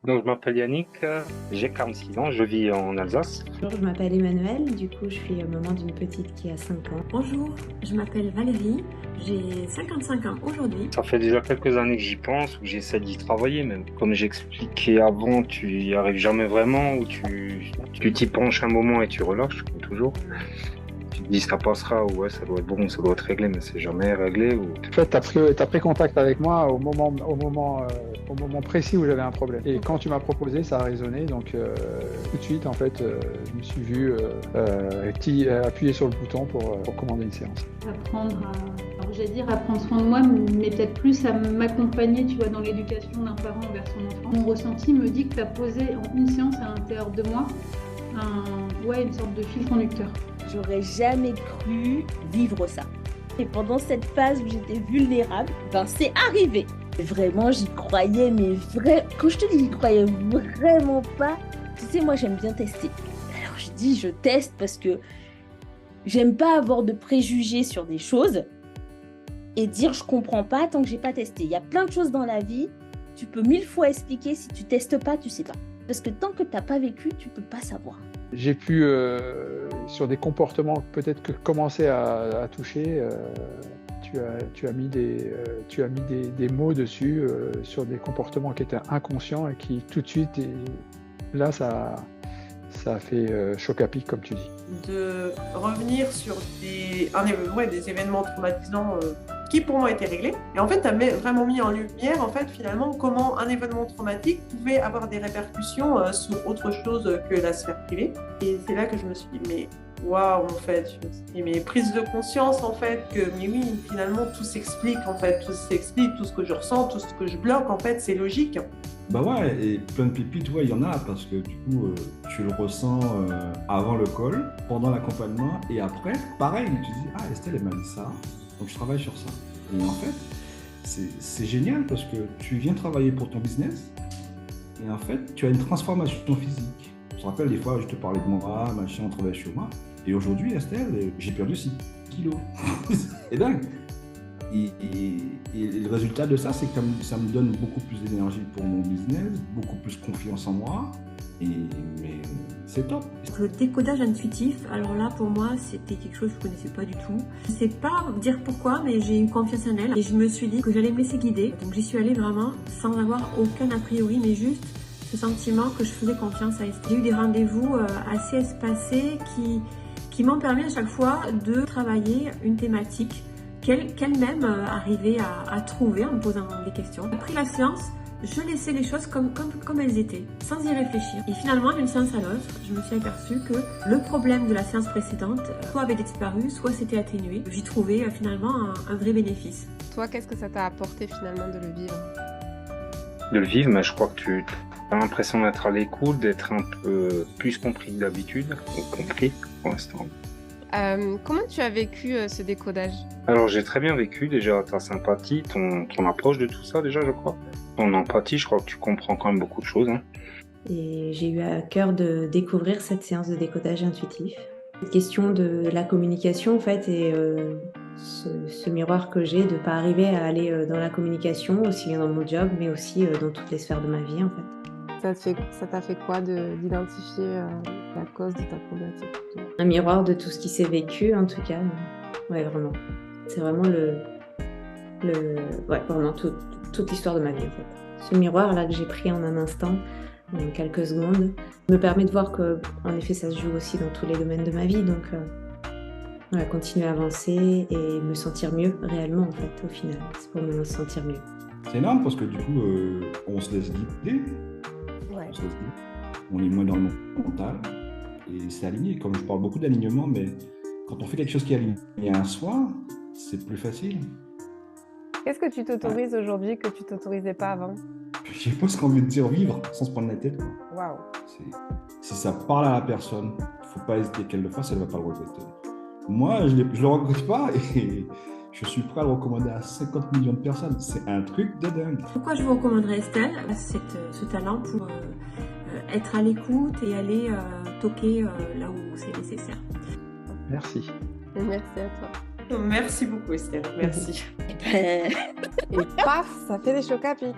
Donc, je m'appelle Yannick, j'ai 46 ans, je vis en Alsace. Bonjour, je m'appelle Emmanuelle, du coup je suis maman d'une petite qui a 5 ans. Bonjour, je m'appelle Valérie, j'ai 55 ans aujourd'hui. Ça fait déjà quelques années que j'y pense, ou que j'essaie d'y travailler, même. Comme j'expliquais avant, tu y arrives jamais vraiment, ou tu t'y penches un moment et tu relâches, comme toujours. Tu te dis ça passera, ou ouais, ça doit être bon, ça doit être réglé, mais c'est jamais réglé. Ou... En fait, t'as pris contact avec moi au moment précis où j'avais un problème. Et quand tu m'as proposé, ça a résonné. Donc, tout de suite, en fait, je me suis vu appuyer sur le bouton pour commander une séance. Alors j'allais dire à prendre soin de moi, mais peut-être plus à m'accompagner, tu vois, dans l'éducation d'un parent envers son enfant. Mon ressenti me dit que tu as posé en une séance à l'intérieur de moi une sorte de fil conducteur. J'aurais jamais cru vivre ça. Et pendant cette phase où j'étais vulnérable, c'est arrivé. Vraiment, j'y croyais, quand je te dis j'y croyais vraiment pas, tu sais, moi j'aime bien tester. Alors je dis je teste parce que j'aime pas avoir de préjugés sur des choses et dire je comprends pas tant que j'ai pas testé. Il y a plein de choses dans la vie, tu peux 1000 fois expliquer, si tu testes pas, tu sais pas. Parce que tant que t'as pas vécu, tu peux pas savoir. J'ai pu, sur des comportements peut-être que commencer à toucher, tu as mis des mots dessus sur des comportements qui étaient inconscients et qui tout de suite, là, ça a fait choc à pic, comme tu dis. De revenir sur des événements traumatisants qui pour moi étaient réglés. Et en fait, tu as vraiment mis en lumière, en fait, finalement, comment un événement traumatique pouvait avoir des répercussions sur autre chose que la sphère privée. Et c'est là que je me suis dit, mais waouh, en fait, je me suis dit, mais prise de conscience, en fait, que, mais oui, finalement, tout s'explique, en fait, tout s'explique, tout ce que je ressens, tout ce que je bloque, en fait, c'est logique. Bah ouais, et plein de pépites, ouais, il y en a, parce que du coup, tu le ressens avant le call, pendant l'accompagnement, et après, pareil, tu dis, ah, Estelle, elle m'a dit ça, donc je travaille sur ça. Et en fait, c'est génial, parce que tu viens travailler pour ton business, et en fait, tu as une transformation physique. Je te rappelle, des fois, je te parlais de moi, machin, on travaille chez moi, et aujourd'hui, Estelle, j'ai perdu 6 kilos. C'est dingue. Et le résultat de ça, c'est que ça me donne beaucoup plus d'énergie pour mon business, beaucoup plus confiance en moi, mais c'est top. Le décodage intuitif, alors là pour moi c'était quelque chose que je ne connaissais pas du tout. Je ne sais pas dire pourquoi, mais j'ai eu confiance en elle et je me suis dit que j'allais me laisser guider. Donc j'y suis allée vraiment sans avoir aucun a priori, mais juste ce sentiment que je faisais confiance à Estelle. J'ai eu des rendez-vous assez espacés qui m'ont permis à chaque fois de travailler une thématique qu'elle-même arrivait à trouver en me posant des questions. Après la séance, je laissais les choses comme elles étaient, sans y réfléchir. Et finalement, d'une séance à l'autre, je me suis aperçue que le problème de la séance précédente soit avait disparu, soit s'était atténué. J'y trouvais finalement un vrai bénéfice. Toi, qu'est-ce que ça t'a apporté finalement de le vivre? De le vivre, mais je crois que tu as l'impression d'être à l'écoute, d'être un peu plus compris que d'habitude, ou compris pour l'instant. Comment tu as vécu ce décodage? Alors j'ai très bien vécu déjà ta sympathie, ton approche de tout ça déjà je crois. Ton empathie, je crois que tu comprends quand même beaucoup de choses. Et j'ai eu à cœur de découvrir cette séance de décodage intuitif. Cette question de la communication en fait et ce miroir que j'ai de ne pas arriver à aller dans la communication, aussi bien dans mon job mais aussi dans toutes les sphères de ma vie en fait. Ça t'a fait quoi d'identifier la cause de ta problématique? Un miroir de tout ce qui s'est vécu en tout cas. Ouais, vraiment. C'est vraiment vraiment toute l'histoire de ma vie en fait. Ce miroir là que j'ai pris en un instant, en quelques secondes, me permet de voir que en effet ça se joue aussi dans tous les domaines de ma vie. Donc continuer à avancer et me sentir mieux réellement en fait au final. C'est pour me sentir mieux. C'est énorme parce que du coup, on se laisse guider. Ouais. On est moins dans le mental et c'est aligné. Comme je parle beaucoup d'alignement, mais quand on fait quelque chose qui est aligné à soi, c'est plus facile. Qu'est-ce que tu t'autorises aujourd'hui que tu t'autorisais pas avant? J'ai presque envie de dire vivre sans se prendre la tête. Waouh. Si ça parle à la personne, il ne faut pas hésiter qu'elle le fasse, elle ne va pas le regretter. Moi, je ne le regrette pas et je suis prêt à le recommander à 50 millions de personnes. C'est un truc de dingue. Pourquoi je vous recommanderais Estelle? C'est ce talent pour être à l'écoute et aller toquer là où c'est nécessaire. Merci. Merci à toi. Merci beaucoup Estelle, merci. Et paf, ça fait des chocs à pic.